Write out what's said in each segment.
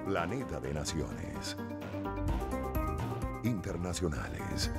Planeta de Naciones. Internacionales.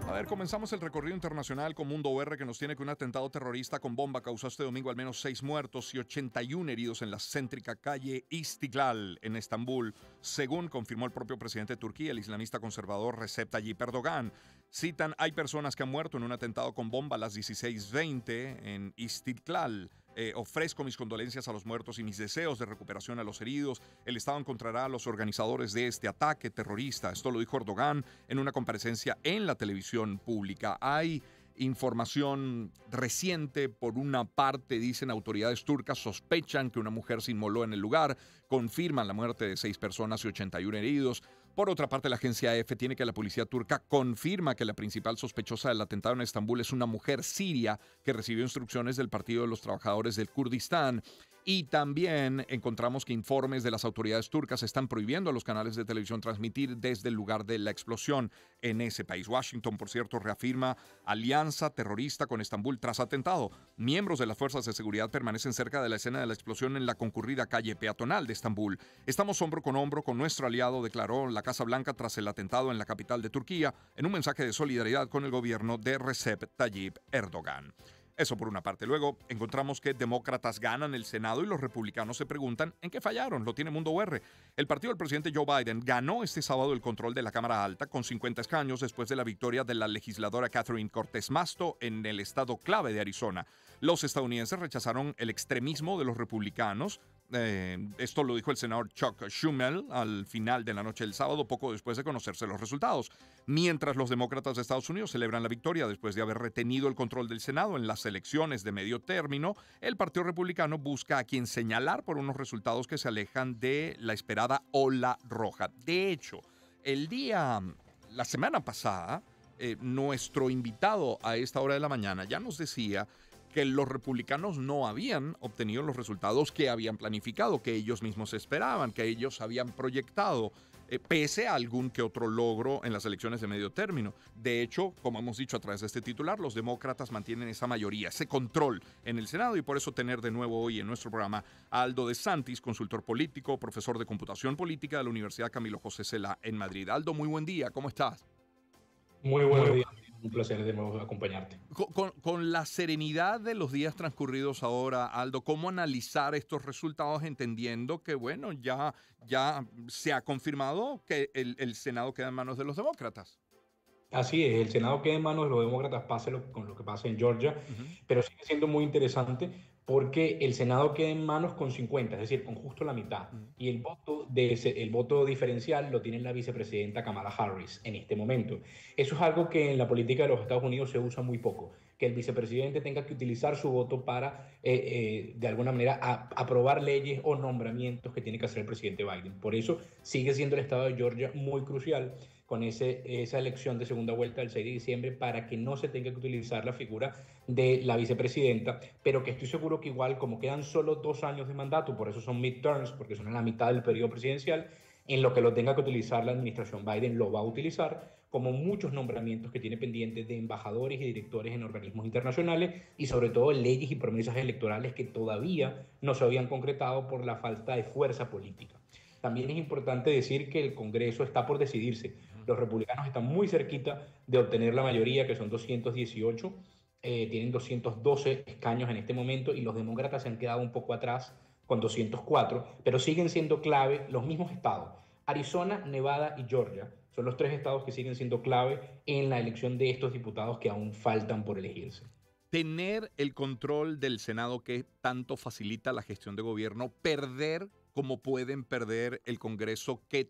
A ver, comenzamos el recorrido internacional con Mundo R, que nos tiene que un atentado terrorista con bomba causó este domingo al menos 6 muertos y 81 heridos en la céntrica calle Istiklal en Estambul, según confirmó el propio presidente de Turquía, el islamista conservador Recep Tayyip Erdogan. Citan, hay personas que han muerto en un atentado con bomba a las 16:20 en Istiklal. Ofrezco mis condolencias a los muertos y mis deseos de recuperación a los heridos. El Estado encontrará a los organizadores de este ataque terrorista. Esto lo dijo Erdogan en una comparecencia en la televisión pública. Hay información reciente. Por una parte, dicen autoridades turcas, sospechan que una mujer se inmoló en el lugar, confirman la muerte de 6 personas y 81 heridos. Por otra parte, la agencia EFE tiene que la policía turca confirma que la principal sospechosa del atentado en Estambul es una mujer siria que recibió instrucciones del Partido de los Trabajadores del Kurdistán. Y también encontramos que informes de las autoridades turcas están prohibiendo a los canales de televisión transmitir desde el lugar de la explosión en ese país. Washington, por cierto, reafirma alianza terrorista con Estambul tras atentado. Miembros de las fuerzas de seguridad permanecen cerca de la escena de la explosión en la concurrida calle peatonal de Estambul. Estamos hombro con hombro con nuestro aliado, declaró la Casa Blanca tras el atentado en la capital de Turquía, en un mensaje de solidaridad con el gobierno de Recep Tayyip Erdogan. Eso por una parte. Luego encontramos que demócratas ganan el Senado y los republicanos se preguntan en qué fallaron. Lo tiene Mundo UR. El partido del presidente Joe Biden ganó este sábado el control de la Cámara Alta con 50 escaños después de la victoria de la legisladora Catherine Cortez Masto en el estado clave de Arizona. Los estadounidenses rechazaron el extremismo de los republicanos. Esto lo dijo el senador Chuck Schumer al final de la noche del sábado, poco después de conocerse los resultados. Mientras los demócratas de Estados Unidos celebran la victoria después de haber retenido el control del Senado en las elecciones de medio término, el Partido Republicano busca a quien señalar por unos resultados que se alejan de la esperada ola roja. De hecho, la semana pasada, nuestro invitado a esta hora de la mañana ya nos decía que los republicanos no habían obtenido los resultados que habían planificado, que ellos mismos esperaban, que ellos habían proyectado, pese a algún que otro logro en las elecciones de medio término. De hecho, como hemos dicho a través de este titular, los demócratas mantienen esa mayoría, ese control en el Senado, y por eso tener de nuevo hoy en nuestro programa a Aldo de Santis, consultor político, profesor de computación política de la Universidad Camilo José Cela en Madrid. Aldo, muy buen día, ¿cómo estás? Muy buenos días, un placer de nuevo acompañarte. Con la serenidad de los días transcurridos ahora, Aldo, ¿cómo analizar estos resultados entendiendo que, bueno, ya se ha confirmado que el Senado queda en manos de los demócratas? Así es, el Senado queda en manos de los demócratas, con lo que pasa en Georgia, pero sigue siendo muy interesante porque el Senado queda en manos con 50, es decir, con justo la mitad. Y el voto diferencial lo tiene la vicepresidenta Kamala Harris en este momento. Eso es algo que en la política de los Estados Unidos se usa muy poco, que el vicepresidente tenga que utilizar su voto para, de alguna manera, aprobar leyes o nombramientos que tiene que hacer el presidente Biden. Por eso sigue siendo el estado de Georgia muy crucial con esa elección de segunda vuelta del 6 de diciembre para que no se tenga que utilizar la figura de la vicepresidenta, pero que estoy seguro que igual, como quedan solo 2 años de mandato, por eso son midterms, porque son en la mitad del periodo presidencial, en lo que lo tenga que utilizar la administración Biden lo va a utilizar, como muchos nombramientos que tiene pendientes de embajadores y directores en organismos internacionales y sobre todo leyes y promesas electorales que todavía no se habían concretado por la falta de fuerza política. También es importante decir que el Congreso está por decidirse. Los republicanos están muy cerquita de obtener la mayoría, que son 218. Tienen 212 escaños en este momento y los demócratas se han quedado un poco atrás con 204, pero siguen siendo clave los mismos estados. Arizona, Nevada y Georgia son los 3 estados que siguen siendo clave en la elección de estos diputados que aún faltan por elegirse. Tener el control del Senado que tanto facilita la gestión de gobierno, perder como pueden perder el Congreso, ¿qué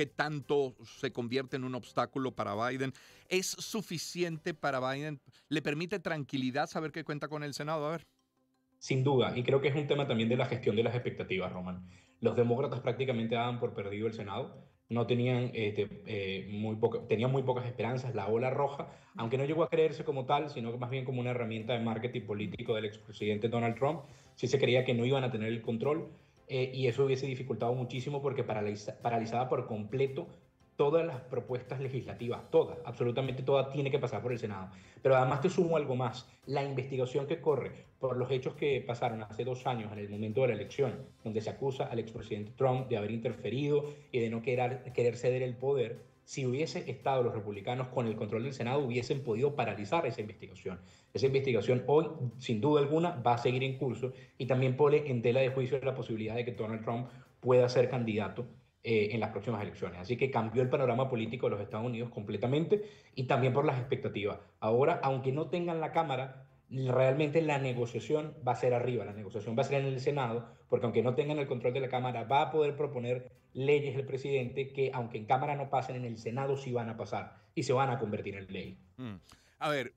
tanto se convierte en un obstáculo para Biden? ¿Es suficiente para Biden? ¿Le permite tranquilidad saber que cuenta con el Senado? A ver. Sin duda, y creo que es un tema también de la gestión de las expectativas, Roman. Los demócratas prácticamente daban por perdido el Senado, no tenían, tenían muy pocas esperanzas. La ola roja, aunque no llegó a creerse como tal, sino que más bien como una herramienta de marketing político del expresidente Donald Trump, sí se creía que no iban a tener el control, y eso hubiese dificultado muchísimo porque paralizaba por completo todas las propuestas legislativas, todas, absolutamente todas, tiene que pasar por el Senado. Pero además te sumo algo más, la investigación que corre por los hechos que pasaron hace 2 años en el momento de la elección, donde se acusa al expresidente Trump de haber interferido y de no querer ceder el poder. Si hubiese estado los republicanos con el control del Senado, hubiesen podido paralizar esa investigación. Esa investigación hoy, sin duda alguna, va a seguir en curso y también pone en tela de juicio la posibilidad de que Donald Trump pueda ser candidato en las próximas elecciones. Así que cambió el panorama político de los Estados Unidos completamente y también por las expectativas. Ahora, aunque no tengan la Cámara, realmente la negociación va a ser arriba, la negociación va a ser en el Senado, porque aunque no tengan el control de la Cámara, va a poder proponer leyes el presidente que, aunque en Cámara no pasen, en el Senado sí van a pasar y se van a convertir en ley. A ver,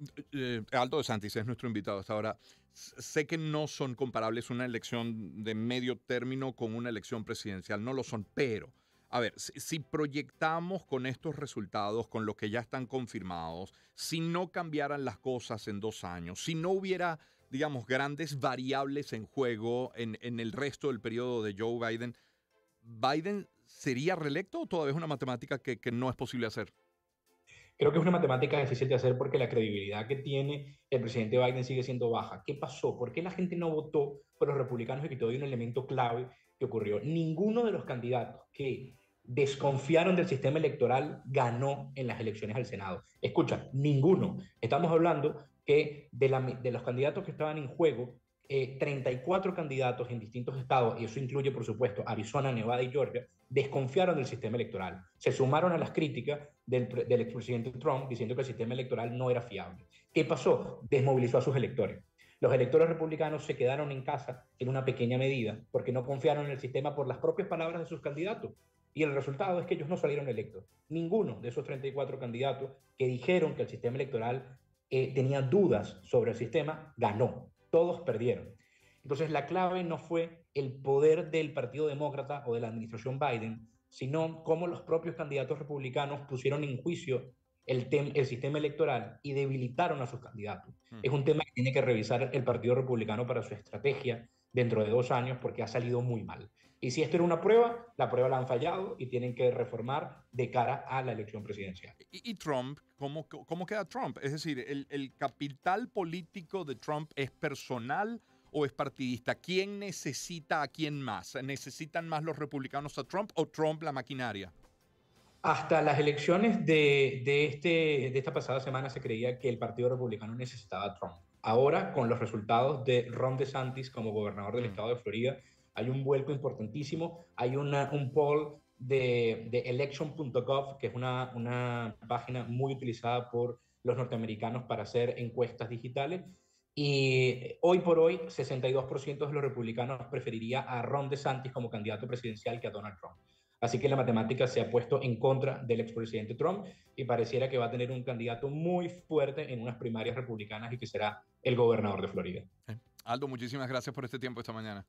Aldo DeSantis es nuestro invitado hasta ahora. Sé que no son comparables una elección de medio término con una elección presidencial, no lo son, pero, a ver, si proyectamos con estos resultados, con lo que ya están confirmados, si no cambiaran las cosas en 2 años, si no hubiera, digamos, grandes variables en juego en el resto del periodo de Joe Biden, ¿Biden sería reelecto o todavía es una matemática que no es posible hacer? Creo que es una matemática difícil de hacer porque la credibilidad que tiene el presidente Biden sigue siendo baja. ¿Qué pasó? ¿Por qué la gente no votó por los republicanos? Y que te doy un elemento clave que ocurrió. Ninguno de los candidatos que desconfiaron del sistema electoral ganó en las elecciones al Senado. Escucha, ninguno. Estamos hablando que de los candidatos que estaban en juego, 34 candidatos en distintos estados, y eso incluye, por supuesto, Arizona, Nevada y Georgia, desconfiaron del sistema electoral. Se sumaron a las críticas del expresidente Trump diciendo que el sistema electoral no era fiable. ¿Qué pasó? Desmovilizó a sus electores. Los electores republicanos se quedaron en casa en una pequeña medida porque no confiaron en el sistema por las propias palabras de sus candidatos. Y el resultado es que ellos no salieron electos. Ninguno de esos 34 candidatos que dijeron que el sistema electoral tenía dudas sobre el sistema ganó. Todos perdieron. Entonces la clave no fue el poder del Partido Demócrata o de la administración Biden, sino cómo los propios candidatos republicanos pusieron en juicio el sistema electoral y debilitaron a sus candidatos. Es un tema que tiene que revisar el Partido Republicano para su estrategia dentro de 2 años porque ha salido muy mal. Y si esto era una prueba, la prueba la han fallado y tienen que reformar de cara a la elección presidencial. ¿Y Trump? ¿Cómo queda Trump? Es decir, ¿el capital político de Trump es personal o es partidista? ¿Quién necesita a quién más? ¿Necesitan más los republicanos a Trump o Trump la maquinaria? Hasta las elecciones de esta pasada semana se creía que el Partido Republicano necesitaba a Trump. Ahora, con los resultados de Ron DeSantis como gobernador del estado de Florida, hay un vuelco importantísimo. Hay un poll de election.gov, que es una página muy utilizada por los norteamericanos para hacer encuestas digitales. Y hoy por hoy, 62% de los republicanos preferiría a Ron DeSantis como candidato presidencial que a Donald Trump. Así que la matemática se ha puesto en contra del expresidente Trump y pareciera que va a tener un candidato muy fuerte en unas primarias republicanas y que será el gobernador de Florida. Aldo, muchísimas gracias por este tiempo esta mañana.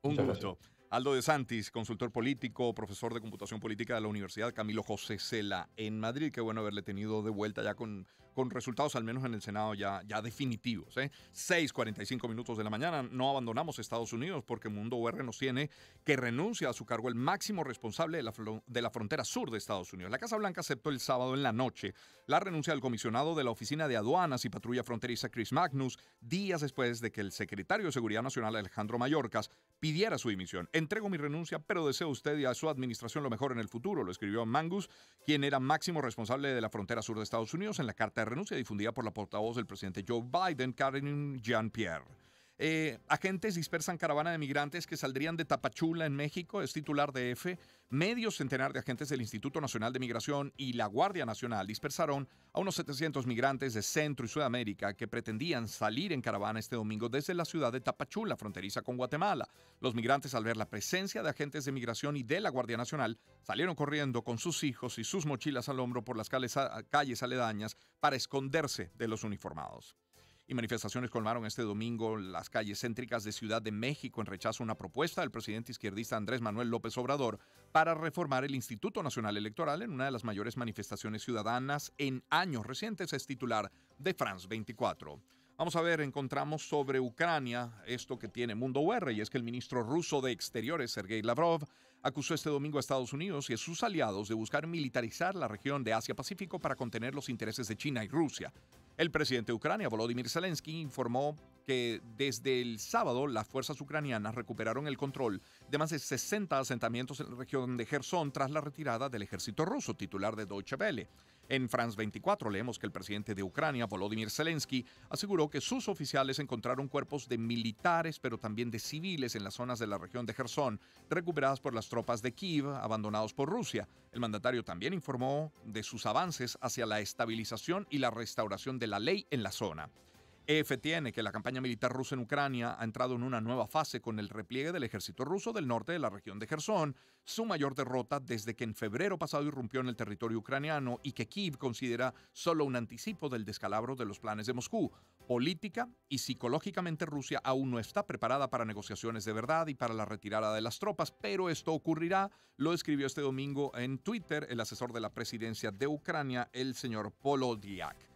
Un Muchas gusto. gracias. Aldo DeSantis, consultor político, profesor de computación política de la Universidad Camilo José Cela en Madrid. Qué bueno haberle tenido de vuelta ya con resultados, al menos en el Senado, ya definitivos. 6:45 minutos de la mañana. No abandonamos Estados Unidos porque Mundo UR nos tiene que renuncia a su cargo el máximo responsable de la frontera sur de Estados Unidos. La Casa Blanca aceptó el sábado en la noche la renuncia del comisionado de la Oficina de Aduanas y Patrulla Fronteriza, Chris Magnus, días después de que el secretario de Seguridad Nacional, Alejandro Mayorkas, pidiera su dimisión. Entrego mi renuncia, pero deseo a usted y a su administración lo mejor en el futuro, lo escribió Magnus, quien era máximo responsable de la frontera sur de Estados Unidos, en la carta de renuncia difundida por la portavoz del presidente Joe Biden, Karine Jean-Pierre. Agentes dispersan caravana de migrantes que saldrían de Tapachula en México, es titular de EFE. Medio centenar de agentes del Instituto Nacional de Migración y la Guardia Nacional dispersaron a unos 700 migrantes de Centro y Sudamérica que pretendían salir en caravana este domingo desde la ciudad de Tapachula, fronteriza con Guatemala. Los migrantes, al ver la presencia de agentes de migración y de la Guardia Nacional, salieron corriendo con sus hijos y sus mochilas al hombro por las calles aledañas para esconderse de los uniformados. Y manifestaciones colmaron este domingo las calles céntricas de Ciudad de México en rechazo a una propuesta del presidente izquierdista Andrés Manuel López Obrador para reformar el Instituto Nacional Electoral en una de las mayores manifestaciones ciudadanas en años recientes, es titular de France 24. Vamos a ver, encontramos sobre Ucrania esto que tiene Mundo UR, y es que el ministro ruso de Exteriores, Sergei Lavrov, acusó este domingo a Estados Unidos y a sus aliados de buscar militarizar la región de Asia-Pacífico para contener los intereses de China y Rusia. El presidente de Ucrania, Volodymyr Zelensky, informó que desde el sábado las fuerzas ucranianas recuperaron el control de más de 60 asentamientos en la región de Gerson tras la retirada del ejército ruso, titular de Deutsche Welle. En France 24 leemos que el presidente de Ucrania, Volodymyr Zelensky, aseguró que sus oficiales encontraron cuerpos de militares, pero también de civiles en las zonas de la región de Gerson, recuperadas por las tropas de Kiev, abandonados por Rusia. El mandatario también informó de sus avances hacia la estabilización y la restauración de la ley en la zona. EF tiene que la campaña militar rusa en Ucrania ha entrado en una nueva fase con el repliegue del ejército ruso del norte de la región de Gerson, su mayor derrota desde que en febrero pasado irrumpió en el territorio ucraniano y que Kiev considera solo un anticipo del descalabro de los planes de Moscú. Política y psicológicamente Rusia aún no está preparada para negociaciones de verdad y para la retirada de las tropas, pero esto ocurrirá, lo escribió este domingo en Twitter el asesor de la presidencia de Ucrania, el señor Polodiak.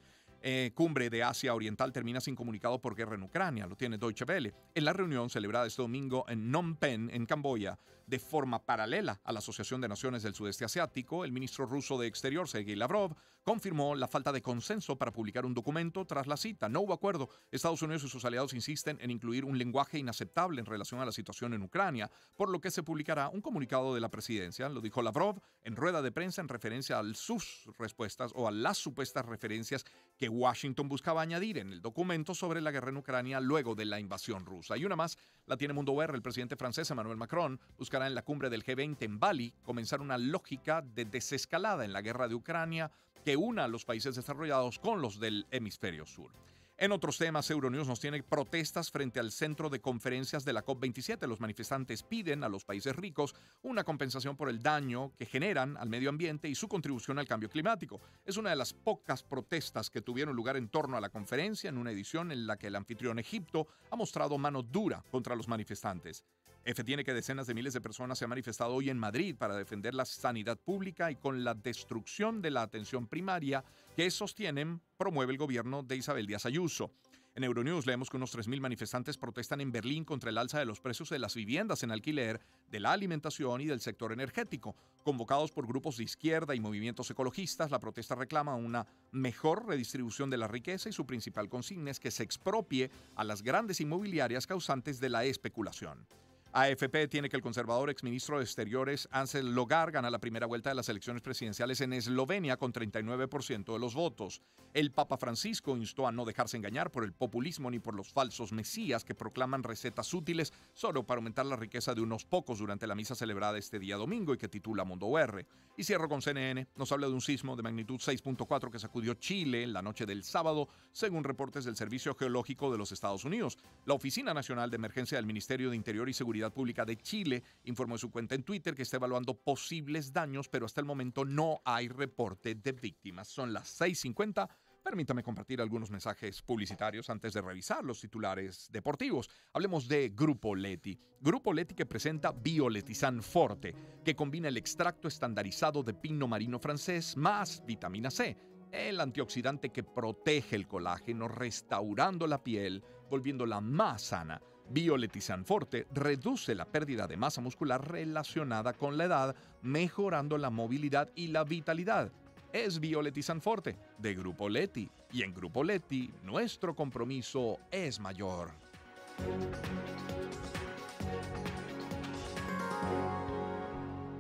Cumbre de Asia Oriental termina sin comunicado por guerra en Ucrania, lo tiene Deutsche Welle. En la reunión celebrada este domingo en Phnom Penh, en Camboya, de forma paralela a la Asociación de Naciones del Sudeste Asiático, el ministro ruso de Exterior, Sergei Lavrov, confirmó la falta de consenso para publicar un documento tras la cita. No hubo acuerdo. Estados Unidos y sus aliados insisten en incluir un lenguaje inaceptable en relación a la situación en Ucrania, por lo que se publicará un comunicado de la presidencia, lo dijo Lavrov en rueda de prensa en referencia a sus respuestas o a las supuestas referencias que Washington buscaba añadir en el documento sobre la guerra en Ucrania luego de la invasión rusa. Y una más la tiene Mundo UR. El presidente francés Emmanuel Macron buscará en la cumbre del G20 en Bali comenzar una lógica de desescalada en la guerra de Ucrania que una a los países desarrollados con los del hemisferio sur. En otros temas, Euronews nos tiene protestas frente al centro de conferencias de la COP27. Los manifestantes piden a los países ricos una compensación por el daño que generan al medio ambiente y su contribución al cambio climático. Es una de las pocas protestas que tuvieron lugar en torno a la conferencia, en una edición en la que el anfitrión Egipto ha mostrado mano dura contra los manifestantes. EFE tiene que decenas de miles de personas se han manifestado hoy en Madrid para defender la sanidad pública y con la destrucción de la atención primaria que sostienen promueve el gobierno de Isabel Díaz Ayuso. En Euronews leemos que unos 3.000 manifestantes protestan en Berlín contra el alza de los precios de las viviendas en alquiler, de la alimentación y del sector energético. Convocados por grupos de izquierda y movimientos ecologistas, la protesta reclama una mejor redistribución de la riqueza y su principal consigna es que se expropie a las grandes inmobiliarias causantes de la especulación. AFP tiene que el conservador exministro de Exteriores Ansel Logar gana la primera vuelta de las elecciones presidenciales en Eslovenia con 39% de los votos. El Papa Francisco instó a no dejarse engañar por el populismo ni por los falsos mesías que proclaman recetas útiles solo para aumentar la riqueza de unos pocos durante la misa celebrada este día domingo y que titula Mundo UR. Y cierro con CNN. Nos habla de un sismo de magnitud 6.4 que sacudió Chile la noche del sábado, según reportes del Servicio Geológico de los Estados Unidos. La Oficina Nacional de Emergencia del Ministerio de Interior y Seguridad Pública de Chile informó en su cuenta en Twitter que está evaluando posibles daños, pero hasta el momento no hay reporte de víctimas. Son las 6:50. Permítame compartir algunos mensajes publicitarios antes de revisar los titulares deportivos. Hablemos de Grupo Leti. Grupo Leti que presenta Bioletizan Forte, que combina el extracto estandarizado de pino marino francés más vitamina C, el antioxidante que protege el colágeno, restaurando la piel, volviéndola más sana. Bioletizan Forte reduce la pérdida de masa muscular relacionada con la edad, mejorando la movilidad y la vitalidad. Es Bioletizan Forte de Grupo Leti. Y en Grupo Leti, nuestro compromiso es mayor.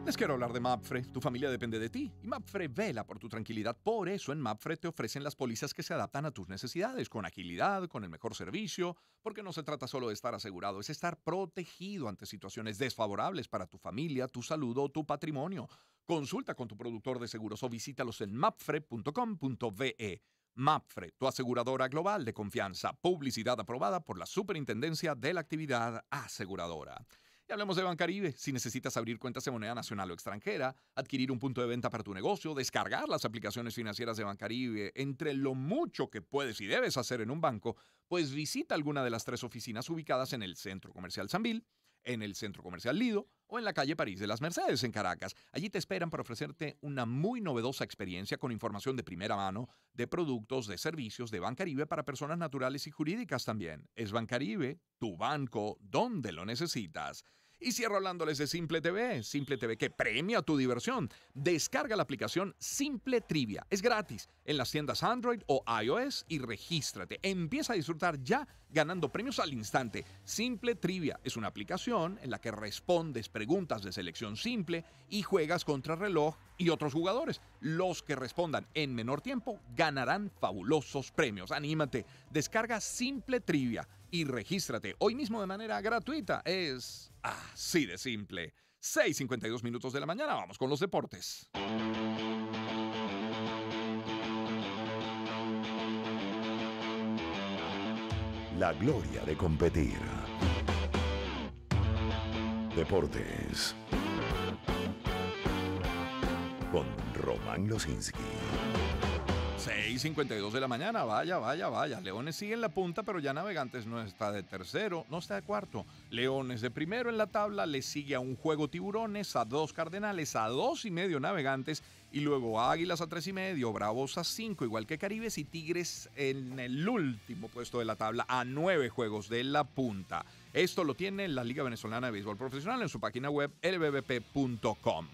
Les quiero hablar de Mapfre. Tu familia depende de ti y Mapfre vela por tu tranquilidad. Por eso en Mapfre te ofrecen las pólizas que se adaptan a tus necesidades, con agilidad, con el mejor servicio, porque no se trata solo de estar asegurado, es estar protegido ante situaciones desfavorables para tu familia, tu salud o tu patrimonio. Consulta con tu productor de seguros o visítalos en mapfre.com.be. Mapfre, tu aseguradora global de confianza. Publicidad aprobada por la Superintendencia de la Actividad Aseguradora. Y hablemos de Bancaribe. Si necesitas abrir cuentas de moneda nacional o extranjera, adquirir un punto de venta para tu negocio, descargar las aplicaciones financieras de Bancaribe, entre lo mucho que puedes y debes hacer en un banco, pues visita alguna de las 3 oficinas ubicadas en el Centro Comercial Sambil, en el Centro Comercial Lido o en la calle París de las Mercedes en Caracas. Allí te esperan para ofrecerte una muy novedosa experiencia con información de primera mano de productos, de servicios de Bancaribe para personas naturales y jurídicas también. Es Bancaribe, tu banco, donde lo necesitas. Y cierro hablándoles de Simple TV que premia tu diversión. Descarga la aplicación Simple Trivia. Es gratis en las tiendas Android o iOS y regístrate. Empieza a disfrutar ya ganando premios al instante. Simple Trivia es una aplicación en la que respondes preguntas de selección simple y juegas contra reloj y otros jugadores. Los que respondan en menor tiempo ganarán fabulosos premios. Anímate, descarga Simple Trivia y regístrate hoy mismo de manera gratuita. Es así de simple. 6:52 minutos de la mañana. Vamos con los deportes. La gloria de competir. Deportes. Con Román Losinski. 6:52 de la mañana, vaya. Leones sigue en la punta, pero ya Navegantes no está de tercero, no está de cuarto. Leones de primero en la tabla, le sigue a un juego Tiburones, a 2 Cardenales, a 2.5 Navegantes, y luego Águilas a 3.5, Bravos a 5, igual que Caribes, y Tigres en el último puesto de la tabla, a 9 juegos de la punta. Esto lo tiene la Liga Venezolana de Béisbol Profesional en su página web, lbbp.com.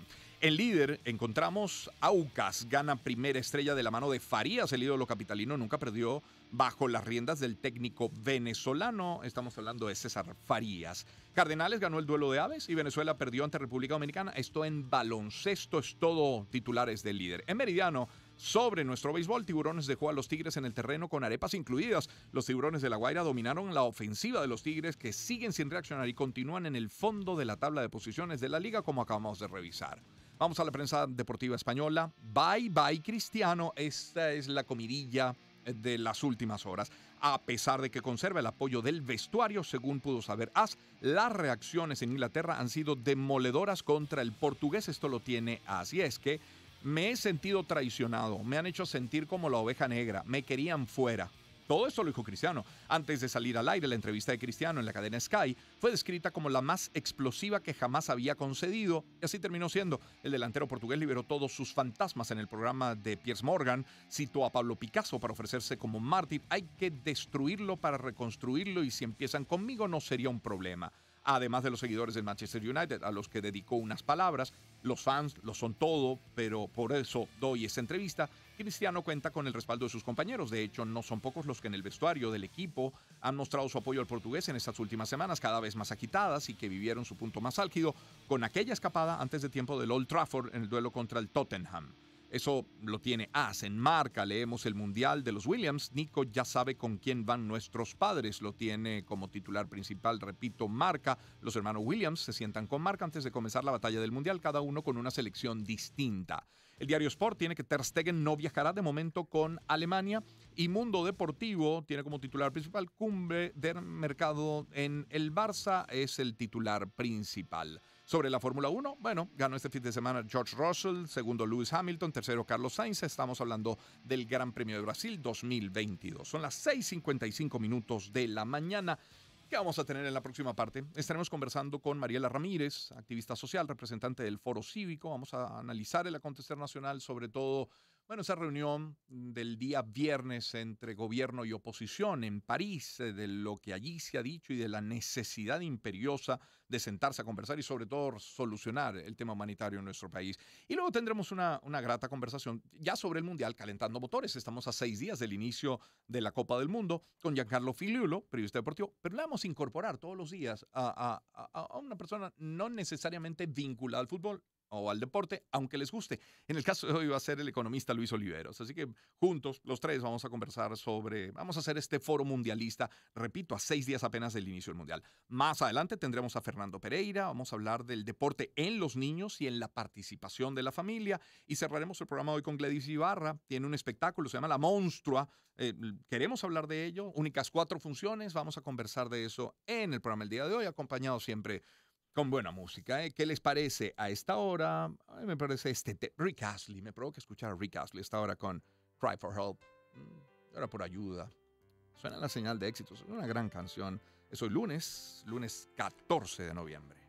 En líder encontramos Aucas, gana primera estrella de la mano de Farías, el ídolo capitalino nunca perdió bajo las riendas del técnico venezolano, estamos hablando de César Farías. Cardenales ganó el duelo de aves y Venezuela perdió ante República Dominicana, esto en baloncesto es todo titulares del líder. En Meridiano, sobre nuestro béisbol, Tiburones dejó a los Tigres en el terreno con arepas incluidas. Los Tiburones de La Guaira dominaron la ofensiva de los Tigres que siguen sin reaccionar y continúan en el fondo de la tabla de posiciones de la liga como acabamos de revisar. Vamos a la prensa deportiva española. Bye Cristiano. Esta es la comidilla de las últimas horas. A pesar de que conserva el apoyo del vestuario, según pudo saber AS, las reacciones en Inglaterra han sido demoledoras contra el portugués. Esto lo tiene AS. Y es que me he sentido traicionado. Me han hecho sentir como la oveja negra. Me querían fuera. Todo esto lo dijo Cristiano. Antes de salir al aire, la entrevista de Cristiano en la cadena Sky fue descrita como la más explosiva que jamás había concedido. Y así terminó siendo. El delantero portugués liberó todos sus fantasmas en el programa de Piers Morgan. Citó a Pablo Picasso para ofrecerse como mártir. Hay que destruirlo para reconstruirlo y si empiezan conmigo no sería un problema. Además de los seguidores del Manchester United, a los que dedicó unas palabras. Los fans lo son todo, pero por eso doy esta entrevista. Cristiano cuenta con el respaldo de sus compañeros. De hecho, no son pocos los que en el vestuario del equipo han mostrado su apoyo al portugués en estas últimas semanas, cada vez más agitadas y que vivieron su punto más álgido con aquella escapada antes de tiempo del Old Trafford en el duelo contra el Tottenham. Eso lo tiene AS en Marca. Leemos el Mundial de los Williams. Nico ya sabe con quién van nuestros padres. Lo tiene como titular principal, repito, Marca. Los hermanos Williams se sientan con Marca antes de comenzar la batalla del Mundial, cada uno con una selección distinta. El diario Sport tiene que Ter Stegen no viajará de momento con Alemania. Y Mundo Deportivo tiene como titular principal Cumbre del Mercado en el Barça. Es el titular principal. Sobre la Fórmula 1, bueno, ganó este fin de semana George Russell, segundo Lewis Hamilton, tercero Carlos Sainz. Estamos hablando del Gran Premio de Brasil 2022. Son las 6:55 minutos de la mañana. ¿Qué vamos a tener en la próxima parte? Estaremos conversando con Mariela Ramírez, activista social, representante del Foro Cívico. Vamos a analizar el acontecer nacional, sobre todo, bueno, esa reunión del día viernes entre gobierno y oposición en París, de lo que allí se ha dicho y de la necesidad imperiosa de sentarse a conversar y sobre todo solucionar el tema humanitario en nuestro país. Y luego tendremos una grata conversación ya sobre el Mundial calentando motores. Estamos a 6 días del inicio de la Copa del Mundo con Giancarlo Filiulo, periodista deportivo, pero le vamos a incorporar todos los días a una persona no necesariamente vinculada al fútbol o al deporte, aunque les guste. En el caso de hoy va a ser el economista Luis Oliveros. Así que juntos, los tres, vamos a conversar vamos a hacer este foro mundialista, repito, a 6 días apenas del inicio del Mundial. Más adelante tendremos a Fernando Pereira, vamos a hablar del deporte en los niños y en la participación de la familia, y cerraremos el programa hoy con Gladys Ibarra. Tiene un espectáculo, se llama La Monstrua. Queremos hablar de ello, únicas 4 funciones, vamos a conversar de eso en el programa el día de hoy, acompañado siempre con buena música. ¿Qué les parece a esta hora? A mí me parece Rick Astley. Me provoca escuchar a Rick Astley a esta hora con Cry for Help. Era por ayuda. Suena la señal de éxito. Es una gran canción. Es hoy lunes 14 de noviembre.